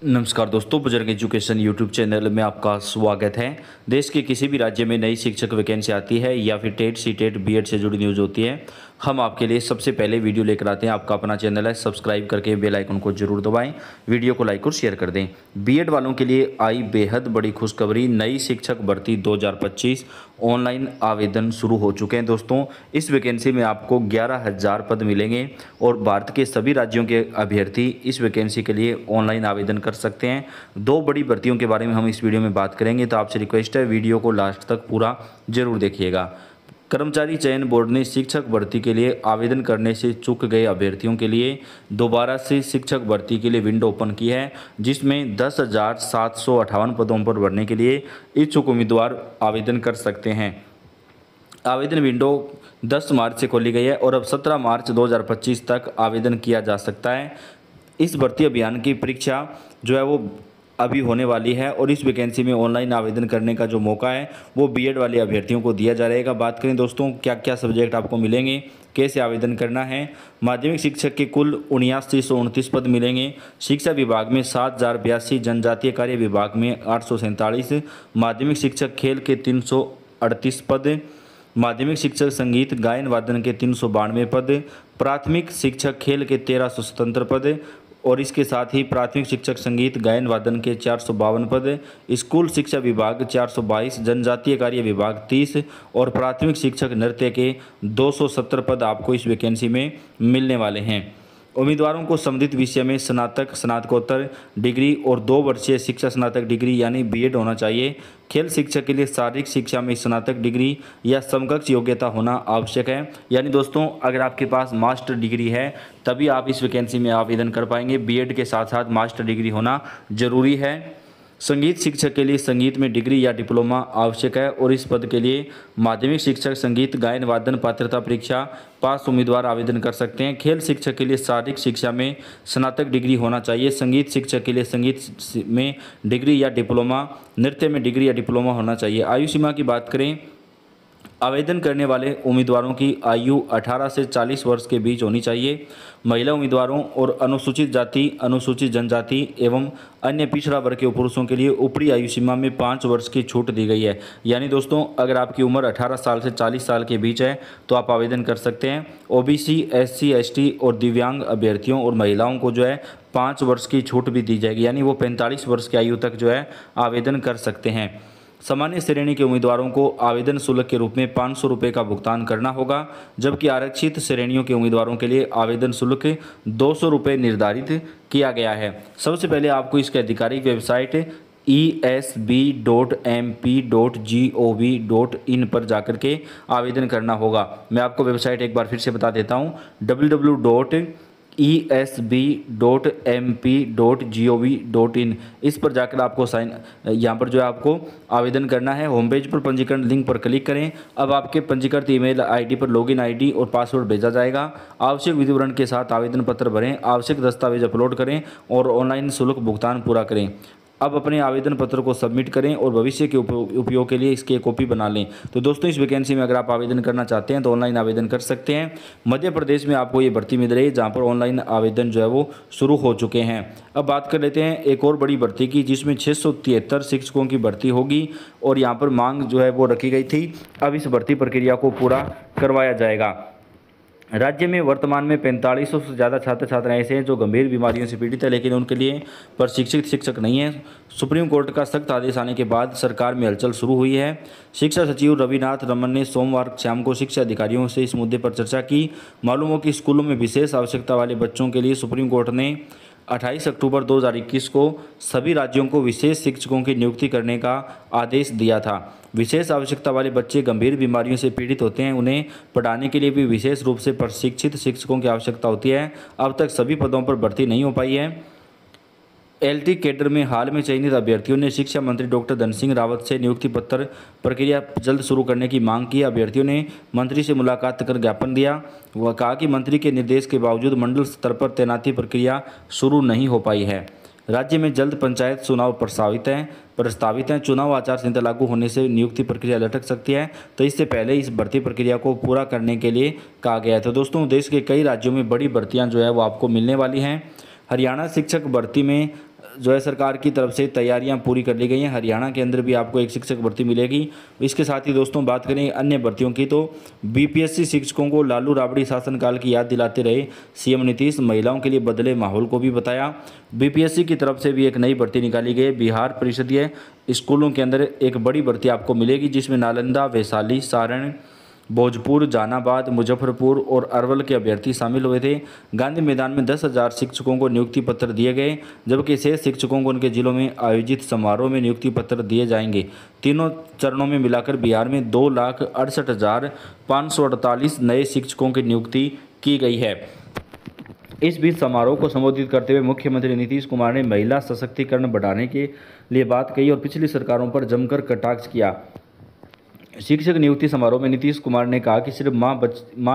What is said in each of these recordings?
नमस्कार दोस्तों, बुजुर्ग एजुकेशन यूट्यूब चैनल में आपका स्वागत है। देश के किसी भी राज्य में नई शिक्षक वैकेंसी आती है या फिर टेट सी टेट बीएड से जुड़ी न्यूज़ होती है, हम आपके लिए सबसे पहले वीडियो लेकर आते हैं। आपका अपना चैनल है, सब्सक्राइब करके बेल आइकन को जरूर दबाएं, वीडियो को लाइक और शेयर कर दें। बीएड वालों के लिए आई बेहद बड़ी खुशखबरी, नई शिक्षक भर्ती 2025 ऑनलाइन आवेदन शुरू हो चुके हैं। दोस्तों, इस वैकेंसी में आपको 11,000 पद मिलेंगे और भारत के सभी राज्यों के अभ्यर्थी इस वैकेंसी के लिए ऑनलाइन आवेदन कर सकते हैं। दो बड़ी भर्तियों के बारे में हम इस वीडियो में बात करेंगे, तो आपसे रिक्वेस्ट है वीडियो को लास्ट तक पूरा जरूर देखिएगा। कर्मचारी चयन बोर्ड ने शिक्षक भर्ती के लिए आवेदन करने से चूक गए अभ्यर्थियों के लिए दोबारा से शिक्षक भर्ती के लिए विंडो ओपन की है, जिसमें 10,758 पदों पर भरने के लिए इच्छुक उम्मीदवार आवेदन कर सकते हैं। आवेदन विंडो 10 मार्च से खोली गई है और अब 17 मार्च 2025 तक आवेदन किया जा सकता है। इस भर्ती अभियान की परीक्षा जो है वो अभी होने वाली है और इस वैकेंसी में ऑनलाइन आवेदन करने का जो मौका है वो बीएड वाले अभ्यर्थियों को दिया जाएगा। बात करें दोस्तों, क्या क्या सब्जेक्ट आपको मिलेंगे, कैसे आवेदन करना है। माध्यमिक शिक्षक के कुल 7929 पद मिलेंगे। शिक्षा विभाग में 7,082, जनजातीय कार्य विभाग में 847, माध्यमिक शिक्षक खेल के 338 पद, माध्यमिक शिक्षक संगीत गायन वादन के 392 पद, प्राथमिक शिक्षक खेल के 1300 स्वतंत्र पद और इसके साथ ही प्राथमिक शिक्षक संगीत गायन वादन के 452 पद, स्कूल शिक्षा विभाग 422, जनजातीय कार्य विभाग 30 और प्राथमिक शिक्षक नृत्य के 270 पद आपको इस वैकेंसी में मिलने वाले हैं। उम्मीदवारों को संबंधित विषय में स्नातक, स्नातकोत्तर डिग्री और 2 वर्षीय शिक्षा स्नातक डिग्री यानी बीएड होना चाहिए। खेल शिक्षक के लिए शारीरिक शिक्षा में स्नातक डिग्री या समकक्ष योग्यता होना आवश्यक है। यानी दोस्तों, अगर आपके पास मास्टर डिग्री है तभी आप इस वैकेंसी में आवेदन कर पाएंगे। बीएड के साथ साथ मास्टर डिग्री होना जरूरी है। संगीत शिक्षक के लिए संगीत में डिग्री या डिप्लोमा आवश्यक है और इस पद के लिए माध्यमिक शिक्षक संगीत गायन वादन पात्रता परीक्षा पास उम्मीदवार आवेदन कर सकते हैं। खेल शिक्षक के लिए शारीरिक शिक्षा में स्नातक डिग्री होना चाहिए। संगीत शिक्षक के लिए संगीत में डिग्री या डिप्लोमा, नृत्य में डिग्री या डिप्लोमा होना चाहिए। आयु सीमा की बात करें, आवेदन करने वाले उम्मीदवारों की आयु 18 से 40 वर्ष के बीच होनी चाहिए। महिला उम्मीदवारों और अनुसूचित जाति, अनुसूचित जनजाति एवं अन्य पिछड़ा वर्ग के पुरुषों के लिए ऊपरी आयु सीमा में 5 वर्ष की छूट दी गई है। यानी दोस्तों, अगर आपकी उम्र 18 साल से 40 साल के बीच है तो आप आवेदन कर सकते हैं। ओबीसी, एससी, एसटी और दिव्यांग अभ्यर्थियों और महिलाओं को जो है 5 वर्ष की छूट भी दी जाएगी, यानी वो 45 वर्ष की आयु तक जो है आवेदन कर सकते हैं। सामान्य श्रेणी के उम्मीदवारों को आवेदन शुल्क के रूप में 500 रुपये का भुगतान करना होगा, जबकि आरक्षित श्रेणियों के उम्मीदवारों के लिए आवेदन शुल्क 200 रुपये निर्धारित किया गया है। सबसे पहले आपको इसके आधिकारिक वेबसाइट esb.mp.gov.in पर जाकर के आवेदन करना होगा। मैं आपको वेबसाइट एक बार फिर से बता देता हूँ, www.esb.mp.gov.in। इस पर जाकर आपको यहाँ पर जो है आपको आवेदन करना है। होम पेज पर पंजीकरण लिंक पर क्लिक करें। अब आपके पंजीकृत ईमेल आईडी पर लॉगिन आईडी और पासवर्ड भेजा जाएगा। आवश्यक विवरण के साथ आवेदन पत्र भरें, आवश्यक दस्तावेज अपलोड करें और ऑनलाइन शुल्क भुगतान पूरा करें। अब अपने आवेदन पत्र को सबमिट करें और भविष्य के उपयोग के लिए इसकी कॉपी बना लें। तो दोस्तों, इस वैकेंसी में अगर आप आवेदन करना चाहते हैं तो ऑनलाइन आवेदन कर सकते हैं। मध्य प्रदेश में आपको ये भर्ती मिल रही है जहां पर ऑनलाइन आवेदन जो है वो शुरू हो चुके हैं। अब बात कर लेते हैं एक और बड़ी भर्ती की, जिसमें 673 शिक्षकों की भर्ती होगी और यहाँ पर मांग जो है वो रखी गई थी। अब इस भर्ती प्रक्रिया को पूरा करवाया जाएगा। राज्य में वर्तमान में 4500 से ज़्यादा छात्र छात्राएं ऐसे हैं जो गंभीर बीमारियों से पीड़ित है, लेकिन उनके लिए प्रशिक्षित शिक्षक नहीं है। सुप्रीम कोर्ट का सख्त आदेश आने के बाद सरकार में हलचल शुरू हुई है। शिक्षा सचिव रविनाथ रमन ने सोमवार शाम को शिक्षा अधिकारियों से इस मुद्दे पर चर्चा की। मालूम हो कि स्कूलों में विशेष आवश्यकता वाले बच्चों के लिए सुप्रीम कोर्ट ने 28 अक्टूबर 2021 को सभी राज्यों को विशेष शिक्षकों की नियुक्ति करने का आदेश दिया था। विशेष आवश्यकता वाले बच्चे गंभीर बीमारियों से पीड़ित होते हैं, उन्हें पढ़ाने के लिए भी विशेष रूप से प्रशिक्षित शिक्षकों की आवश्यकता होती है। अब तक सभी पदों पर भर्ती नहीं हो पाई है। एलटी कैडर में हाल में चयनित अभ्यर्थियों ने शिक्षा मंत्री डॉक्टर धन सिंह रावत से नियुक्ति पत्र प्रक्रिया जल्द शुरू करने की मांग की। अभ्यर्थियों ने मंत्री से मुलाकात कर ज्ञापन दिया। वह कहा कि मंत्री के निर्देश के बावजूद मंडल स्तर पर तैनाती प्रक्रिया शुरू नहीं हो पाई है। राज्य में जल्द पंचायत चुनाव प्रस्तावित हैं। चुनाव आचार संहिता लागू होने से नियुक्ति प्रक्रिया लटक सकती है, तो इससे पहले इस भर्ती प्रक्रिया को पूरा करने के लिए कहा गया है। तो दोस्तों, देश के कई राज्यों में बड़ी भर्तियां जो है वो आपको मिलने वाली हैं। हरियाणा शिक्षक भर्ती में जो है सरकार की तरफ से तैयारियां पूरी कर ली गई हैं। हरियाणा के अंदर भी आपको एक शिक्षक भर्ती मिलेगी। इसके साथ ही दोस्तों बात करें अन्य भर्तियों की, तो बीपीएससी शिक्षकों को लालू राबड़ी शासनकाल की याद दिलाते रहे सीएम नीतीश। महिलाओं के लिए बदले माहौल को भी बताया। बीपीएससी की तरफ से भी एक नई भर्ती निकाली गई है। बिहार परिषदीय स्कूलों के अंदर एक बड़ी भर्ती आपको मिलेगी, जिसमें नालंदा, वैशाली, सारण, भोजपुर, जहानाबाद, मुजफ्फरपुर और अरवल के अभ्यर्थी शामिल हुए थे। गांधी मैदान में 10,000 शिक्षकों को नियुक्ति पत्र दिए गए, जबकि शेष शिक्षकों को उनके जिलों में आयोजित समारोह में नियुक्ति पत्र दिए जाएंगे। तीनों चरणों में मिलाकर बिहार में 2,68,548 नए शिक्षकों की नियुक्ति की गई है। इस बीच समारोह को संबोधित करते हुए मुख्यमंत्री नीतीश कुमार ने महिला सशक्तिकरण बढ़ाने के लिए बात कही और पिछली सरकारों पर जमकर कटाक्ष किया। शिक्षक नियुक्ति समारोह में नीतीश कुमार ने कहा कि सिर्फ माँ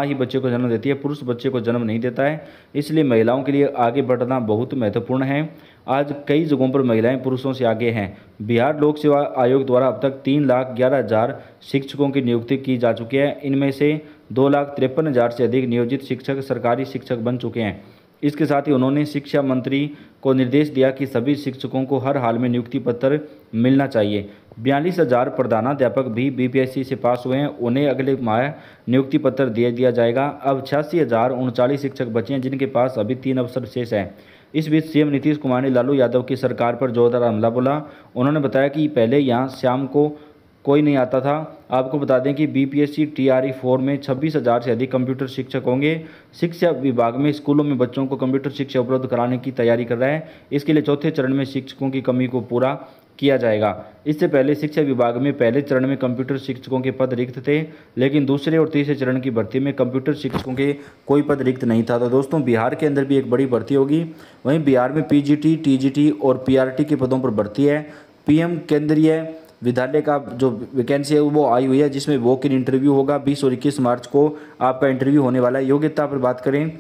ही बच्चे को जन्म देती है, पुरुष बच्चे को जन्म नहीं देता है। इसलिए महिलाओं के लिए आगे बढ़ना बहुत महत्वपूर्ण है। आज कई जगहों पर महिलाएं पुरुषों से आगे हैं। बिहार लोक सेवा आयोग द्वारा अब तक 3,11,000 शिक्षकों की नियुक्ति की जा चुकी है। इनमें से 2,53,000 से अधिक नियोजित शिक्षक सरकारी शिक्षक बन चुके हैं। इसके साथ ही उन्होंने शिक्षा मंत्री को निर्देश दिया कि सभी शिक्षकों को हर हाल में नियुक्ति पत्र मिलना चाहिए। 42,000 प्रधानाध्यापक भी बीपीएससी से पास हुए हैं, उन्हें अगले माह नियुक्ति पत्र दिया जाएगा। अब 86,039 शिक्षक बचे हैं, जिनके पास अभी 3 अवसर शेष हैं। इस बीच सीएम नीतीश कुमार ने लालू यादव की सरकार पर जोरदार हमला बोला। उन्होंने बताया कि पहले यहाँ शाम को कोई नहीं आता था। आपको बता दें कि बीपीएससी टीआरई 4 में 26,000 से अधिक कंप्यूटर शिक्षक होंगे। शिक्षा विभाग में स्कूलों में बच्चों को कंप्यूटर शिक्षा उपलब्ध कराने की तैयारी कर रहा है। इसके लिए चौथे चरण में शिक्षकों की कमी को पूरा किया जाएगा। इससे पहले शिक्षा विभाग में पहले चरण में कंप्यूटर शिक्षकों के पद रिक्त थे, लेकिन दूसरे और तीसरे चरण की भर्ती में कंप्यूटर शिक्षकों के कोई पद रिक्त नहीं था। तो दोस्तों बिहार के अंदर भी एक बड़ी भर्ती होगी। वहीं बिहार में पीजीटी, टीजीटी और पीआरटी के पदों पर भर्ती है। पीएम केंद्रीय विद्यालय का जो वैकेंसी है वो आई हुई है, जिसमें वॉक इन इंटरव्यू होगा। 20 और 21 मार्च को आपका इंटरव्यू होने वाला है। योग्यता पर बात करें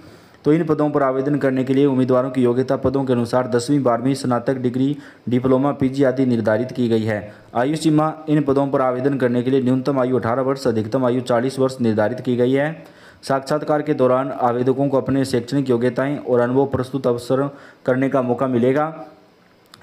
तो इन पदों पर आवेदन करने के लिए उम्मीदवारों की योग्यता पदों के अनुसार 10वीं, 12वीं, स्नातक डिग्री, डिप्लोमा, पीजी आदि निर्धारित की गई है। आयु सीमा इन पदों पर आवेदन करने के लिए न्यूनतम आयु 18 वर्ष, अधिकतम आयु 40 वर्ष निर्धारित की गई है। साक्षात्कार के दौरान आवेदकों को अपने शैक्षणिक योग्यताएं और अनुभव प्रस्तुत अवसर करने का मौका मिलेगा।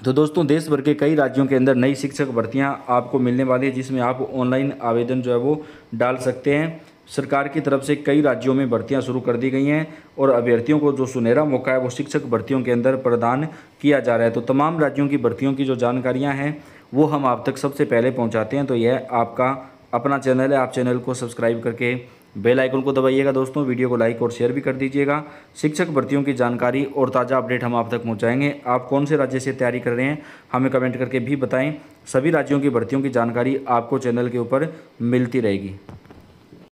तो दोस्तों देश भर के कई राज्यों के अंदर नई शिक्षक भर्तियां आपको मिलने वाली है, जिसमें आप ऑनलाइन आवेदन जो है वो डाल सकते हैं। सरकार की तरफ से कई राज्यों में भर्तियां शुरू कर दी गई हैं और अभ्यर्थियों को जो सुनहरा मौका है वो शिक्षक भर्तियों के अंदर प्रदान किया जा रहा है। तो तमाम राज्यों की भर्तियों की जो जानकारियाँ हैं वो हम आप तक सबसे पहले पहुँचाते हैं। तो यह आपका अपना चैनल है, आप चैनल को सब्सक्राइब करके बेल आइकन को दबाइएगा। दोस्तों वीडियो को लाइक और शेयर भी कर दीजिएगा। शिक्षक भर्तियों की जानकारी और ताज़ा अपडेट हम आप तक पहुंचाएंगे। आप कौन से राज्य से तैयारी कर रहे हैं हमें कमेंट करके भी बताएं। सभी राज्यों की भर्तियों की जानकारी आपको चैनल के ऊपर मिलती रहेगी।